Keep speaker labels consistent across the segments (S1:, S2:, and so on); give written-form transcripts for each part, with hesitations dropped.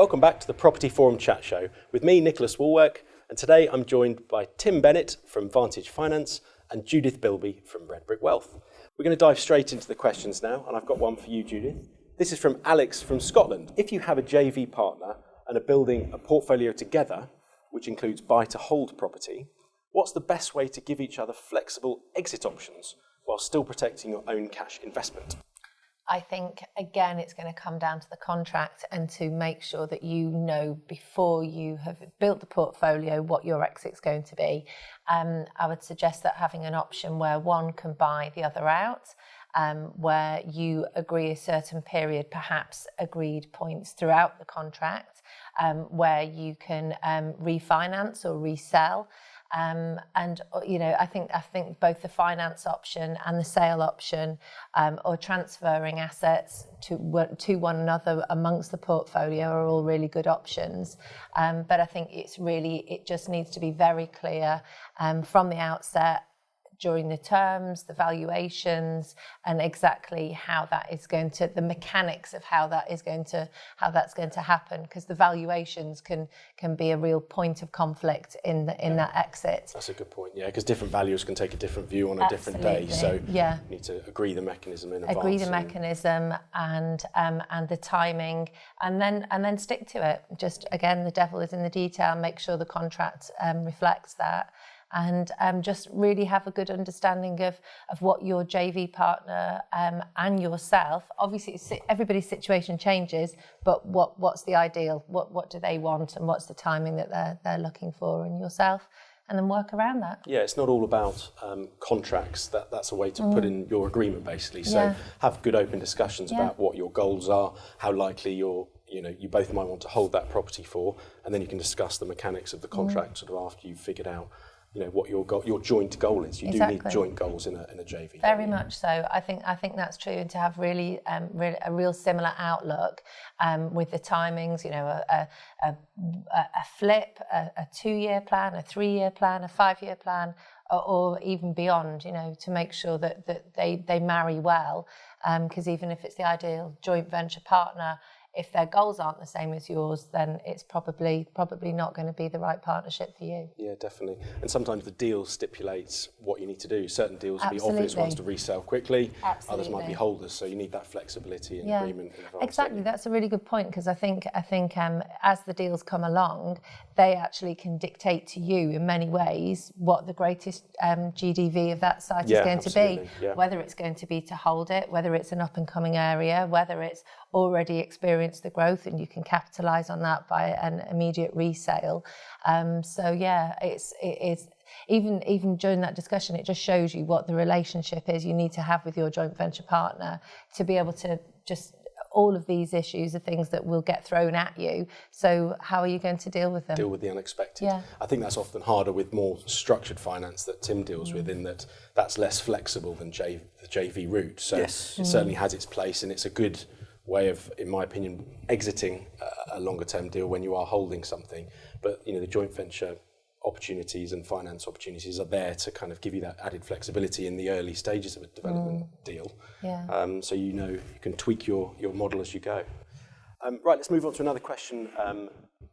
S1: Welcome back to the Property Forum Chat Show with me, Nicholas Woolwork, and today I'm joined by Tim Bennett from Vantage Finance and Judith Bilby from Red Brick Wealth. We're going to dive straight into the questions now, and I've got one for you, Judith. This is from Alex from Scotland. If you have a JV partner and are building a portfolio together, which includes buy-to-hold property, what's the best way to give each other flexible exit options while still protecting your own cash investment?
S2: I think, again, it's going to come down to the contract and to make sure that you know before you have built the portfolio what your exit's going to be. I would suggest that having an option where one can buy the other out, where you agree a certain period, perhaps agreed points throughout the contract, where you can refinance or resell. And you know, I think both the finance option and the sale option, or transferring assets to one another amongst the portfolio, are all really good options. But I think it just needs to be very clear from the outset, during the terms, the valuations, and exactly how that is going to, the mechanics of how that's going to happen, because the valuations can be a real point of conflict in that exit. That's
S1: a good point, yeah, because different valuers can take a different view on a different day, so you need to agree the mechanism in advance.
S2: Agree the mechanism and the timing, and then stick to it. Just, again, the devil is in the detail, make sure the contract reflects that. And just really have a good understanding of what your JV partner and yourself, obviously everybody's situation changes, but what's the ideal, what do they want, and what's the timing that they're looking for in yourself, and then work around that.
S1: Yeah, it's not all about contracts. That's a way to put in your agreement, basically. So have good open discussions about what your goals are, how likely you both might want to hold that property for, and then you can discuss the mechanics of the contract sort of after you've figured out what your joint goal is. You do need joint goals in a JV.
S2: Very much so. I think that's true, and to have really a real similar outlook with the timings. A flip, a 2-year plan, a 3-year plan, a 5-year plan, or even beyond. To make sure that they marry well. Because even if it's the ideal joint venture partner, if their goals aren't the same as yours, then it's probably not going to be the right partnership for you.
S1: Yeah, definitely. And sometimes the deal stipulates what you need to do. Certain deals will be obvious ones to resell quickly. Others might be holders, so you need that flexibility and agreement in advance.
S2: Exactly, that's a really good point, because I think as the deals come along, they actually can dictate to you in many ways what the greatest GDV of that site is going to be. Yeah. Whether it's going to be to hold it, whether it's an up and coming area, whether it's already experienced the growth and you can capitalise on that by an immediate resale. It's even during that discussion, it just shows you what the relationship is you need to have with your joint venture partner to be able to just. All of these issues are things that will get thrown at you. So how are you going to deal with them?
S1: Deal with the unexpected. Yeah. I think that's often harder with more structured finance that Tim deals with, in that that's less flexible than the JV route. So it certainly has its place, and it's a good way of, in my opinion, exiting a longer term deal when you are holding something. But the joint venture opportunities and finance opportunities are there to kind of give you that added flexibility in the early stages of a development deal. Yeah. So you can tweak your model as you go. Right, let's move on to another question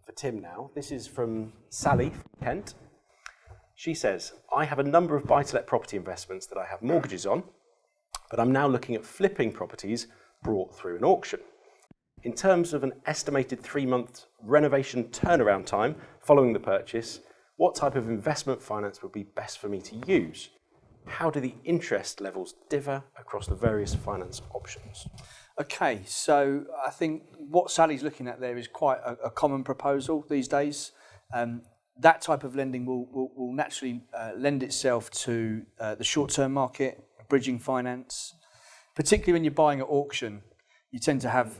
S1: for Tim now. This is from Sally from Kent. She says, I have a number of buy-to-let property investments that I have mortgages on, but I'm now looking at flipping properties brought through an auction. In terms of an estimated 3-month renovation turnaround time following the purchase, what type of investment finance would be best for me to use? How do the interest levels differ across the various finance options?
S3: Okay, so I think what Sally's looking at there is quite a common proposal these days. That type of lending will naturally lend itself to the short-term market, bridging finance. Particularly when you're buying at auction, you tend to have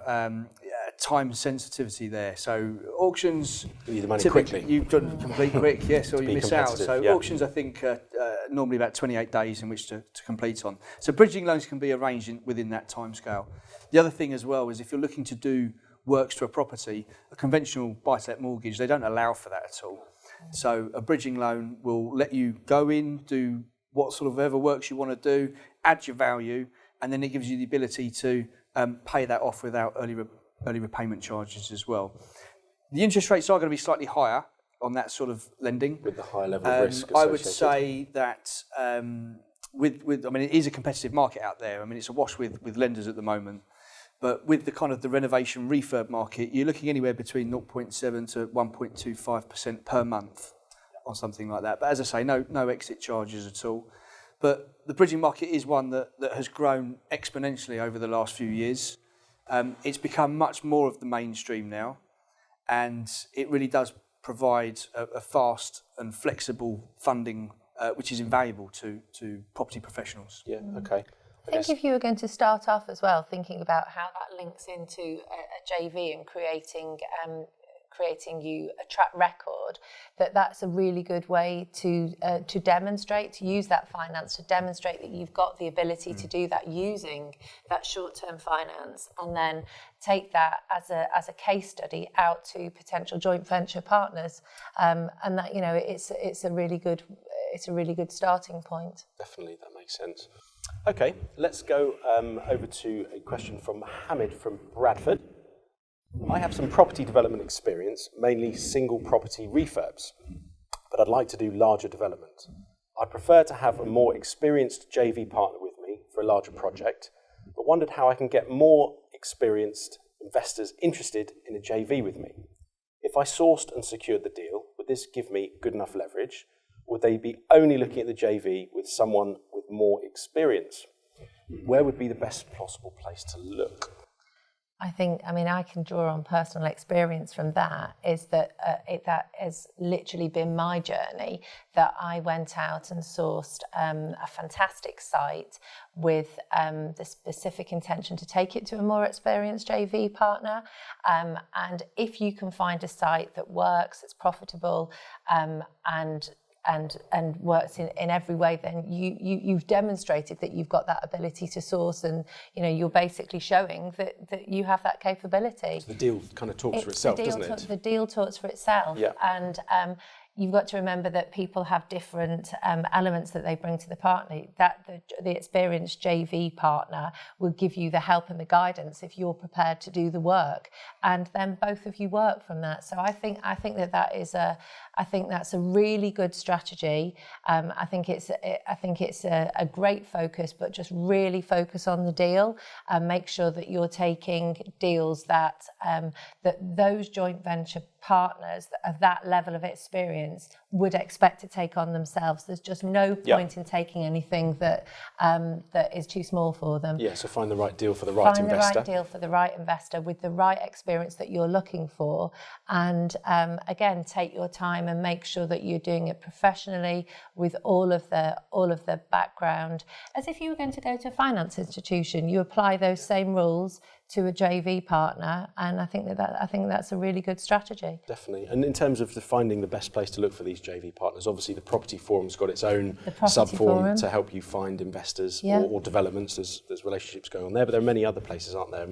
S3: time sensitivity there. So auctions,
S1: you need the money quickly.
S3: You've got to complete quick, yes, or you miss out. So auctions, I think, normally about 28 days in which to complete on. So bridging loans can be arranged within that timescale. The other thing as well is if you're looking to do works to a property, a conventional buy-to-let mortgage, they don't allow for that at all. So a bridging loan will let you go in, do whatever works you want to do, add your value, and then it gives you the ability to pay that off without early repayment charges as well. The interest rates are going to be slightly higher on that sort of lending.
S1: With the high level of risk associated.
S3: I would say that it is a competitive market out there. I mean, it's awash with lenders at the moment. But with the kind of the renovation refurb market, you're looking anywhere between 0.7 to 1.25% per month on something like that. But as I say, no exit charges at all. But the bridging market is one that has grown exponentially over the last few years. It's become much more of the mainstream now, and it really does provide a fast and flexible funding, which is invaluable to property professionals.
S1: Yeah, okay.
S2: I think if you were going to start off as well, thinking about how that links into a JV and creating you a track record, that's a really good way to demonstrate, to use that finance, to demonstrate that you've got the ability to do that using that short-term finance, and then take that as a case study out to potential joint venture partners, and that it's a really good starting point.
S1: Definitely, that makes sense. Okay, let's go over to a question from Hamid from Bradford. I have some property development experience, mainly single property refurbs, but I'd like to do larger development. I prefer to have a more experienced JV partner with me for a larger project, but wondered how I can get more experienced investors interested in a JV with me. If I sourced and secured the deal, would this give me good enough leverage? Would they be only looking at the JV with someone with more experience? Where would be the best possible place to look?
S2: I can draw on personal experience from that, is that that has literally been my journey, that I went out and sourced a fantastic site with the specific intention to take it to a more experienced JV partner. And if you can find a site that works, it's profitable, and works in every way, then you've demonstrated that you've got that ability to source, and you're basically showing that you have that capability.
S1: So the deal kind of talks for itself, doesn't it?
S2: The deal talks for itself.
S1: Yeah.
S2: And you've got to remember that people have different elements that they bring to the partner. That the experienced JV partner will give you the help and the guidance if you're prepared to do the work, and then both of you work from that. So I think that's a really good strategy. I think it's a great focus, but just really focus on the deal and make sure that you're taking deals that those joint venture partners of that level of experience would expect to take on themselves. There's just no point in taking anything that is too small for them.
S1: Yeah, so find the right deal for the right investor.
S2: Find the right deal for the right investor with the right experience that you're looking for, and again, take your time and make sure that you're doing it professionally with all of the background, as if you were going to go to a finance institution. You apply those same rules to a JV partner, and I think that's a really good strategy.
S1: Definitely. And in terms of finding the best place to look for these JV partners, obviously the Property Forum's got its own sub-forum to help you find investors or developments. There's relationships going on there, but there are many other places, aren't there?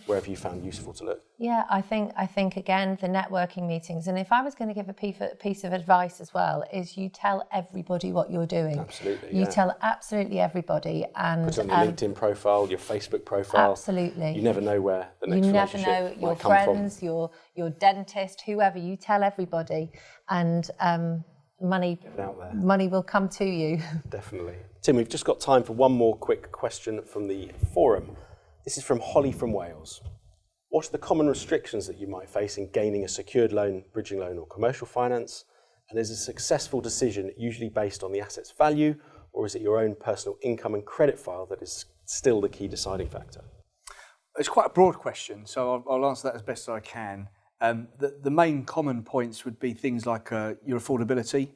S1: Where have you found useful to look?
S2: Yeah, I think again, the networking meetings, and if I was going to give a piece of advice as well, is you tell everybody what you're doing.
S1: Absolutely.
S2: You tell absolutely everybody, and
S1: put it on your LinkedIn profile, your Facebook profile.
S2: Absolutely.
S1: You never know where the next relationship
S2: You never know, your
S1: might come
S2: friends,
S1: from.
S2: your dentist, whoever. You tell everybody, and money will come to you.
S1: Definitely. Tim, we've just got time for one more quick question from the forum. This is from Holly from Wales. What are the common restrictions that you might face in gaining a secured loan, bridging loan or commercial finance? And is a successful decision usually based on the asset's value, or is it your own personal income and credit file that is still the key deciding factor?
S3: It's quite a broad question, so I'll answer that as best as I can. The main common points would be things like your affordability.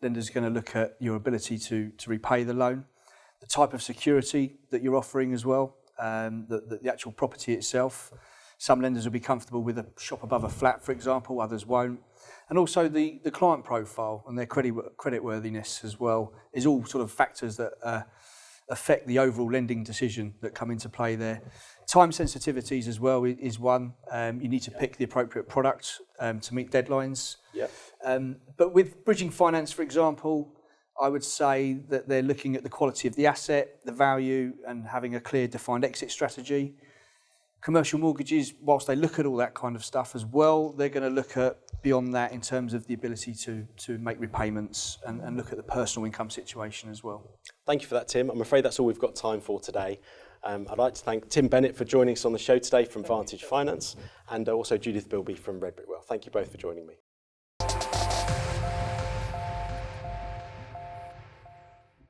S3: Lender's going to look at your ability to repay the loan, the type of security that you're offering as well, the actual property itself. Some lenders will be comfortable with a shop above a flat, for example, others won't. And also the client profile and their creditworthiness as well is all sort of factors that affect the overall lending decision that come into play there. Time sensitivities as well is one. You need to pick the appropriate product to meet deadlines.
S1: Yeah.
S3: But with bridging finance, for example, I would say that they're looking at the quality of the asset, the value, and having a clear defined exit strategy. Commercial mortgages, whilst they look at all that kind of stuff as well, they're going to look at beyond that in terms of the ability to make repayments and look at the personal income situation as well.
S1: Thank you for that, Tim. I'm afraid that's all we've got time for today. I'd like to thank Tim Bennett for joining us on the show today from Vantage Finance, and also Judith Bilby from Red Brick Wealth. Thank you both for joining me.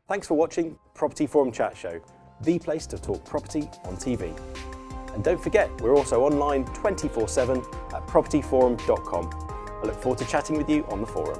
S1: Thanks for watching Property Forum Chat Show, the place to talk property on TV. And don't forget, we're also online 24/7 at propertyforum.com. I look forward to chatting with you on the forum.